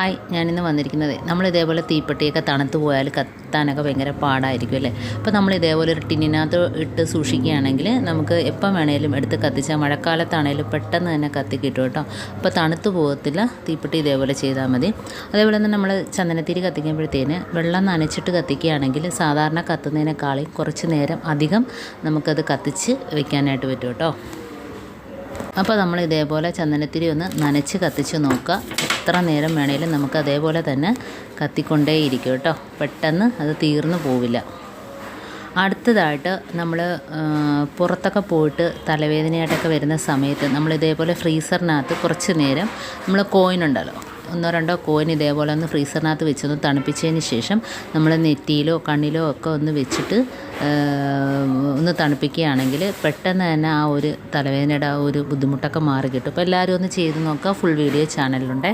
Hi, ഞാനിന്ന് വന്നിരിക്കുന്നത് നമ്മൾ ഇതേപോലെ തീപ്പെട്ടിയൊക്കെ തണുത്ത് പോയാൽ കത്താനൊക്കെ ഭയങ്കര പാടായിരിക്കും അല്ലേ. അപ്പോൾ നമ്മൾ ഇതേപോലെ ഒരു ടിന്നിനകത്ത് ഇട്ട് സൂക്ഷിക്കുകയാണെങ്കിൽ നമുക്ക് എപ്പം വേണേലും എടുത്ത് കത്തിച്ചാൽ മഴക്കാലത്താണേലും പെട്ടെന്ന് തന്നെ കത്തി കിട്ടും കേട്ടോ. അപ്പോൾ തണുത്ത് പോകത്തില്ല. തീപ്പെട്ടി ഇതേപോലെ ചെയ്താൽ മതി. അതേപോലെ തന്നെ നമ്മൾ ചന്ദനത്തിരി കത്തിക്കുമ്പോഴത്തേന് വെള്ളം നനച്ചിട്ട് കത്തിക്കുകയാണെങ്കിൽ സാധാരണ കത്തുന്നതിനേക്കാളും കുറച്ച് നേരം അധികം നമുക്കത് കത്തിച്ച് വയ്ക്കാനായിട്ട് പറ്റും കേട്ടോ. അപ്പോൾ നമ്മൾ ഇതേപോലെ ചന്ദനത്തിരി ഒന്ന് നനച്ച് കത്തിച്ച് നോക്കുക. എത്ര നേരം വേണേലും നമുക്ക് അതേപോലെ തന്നെ കത്തിക്കൊണ്ടേയിരിക്കും കേട്ടോ. പെട്ടെന്ന് അത് തീർന്നു പോവില്ല. അടുത്തതായിട്ട് നമ്മൾ പുറത്തൊക്കെ പോയിട്ട് തലവേദനയായിട്ടൊക്കെ വരുന്ന സമയത്ത് നമ്മൾ ഇതേപോലെ ഫ്രീസറിനകത്ത് കുറച്ച് നേരം നമ്മൾ കോയിൻ ഉണ്ടല്ലോ, 1-2 കോയിൻ ഇതേപോലെ ഒന്ന് ഫ്രീസറിനകത്ത് വെച്ചൊന്ന് തണുപ്പിച്ചതിന് ശേഷം നമ്മൾ നെറ്റിയിലോ കണ്ണിലോ ഒക്കെ ഒന്ന് വെച്ചിട്ട് ഒന്ന് തണുപ്പിക്കുകയാണെങ്കിൽ പെട്ടെന്ന് തന്നെ ആ ഒരു തലവേദനയുടെ ആ ഒരു ബുദ്ധിമുട്ടൊക്കെ മാറി കിട്ടും. അപ്പോൾ എല്ലാവരും ഒന്ന് ചെയ്ത് നോക്കുക. Full video ചാനലിലുണ്ട്.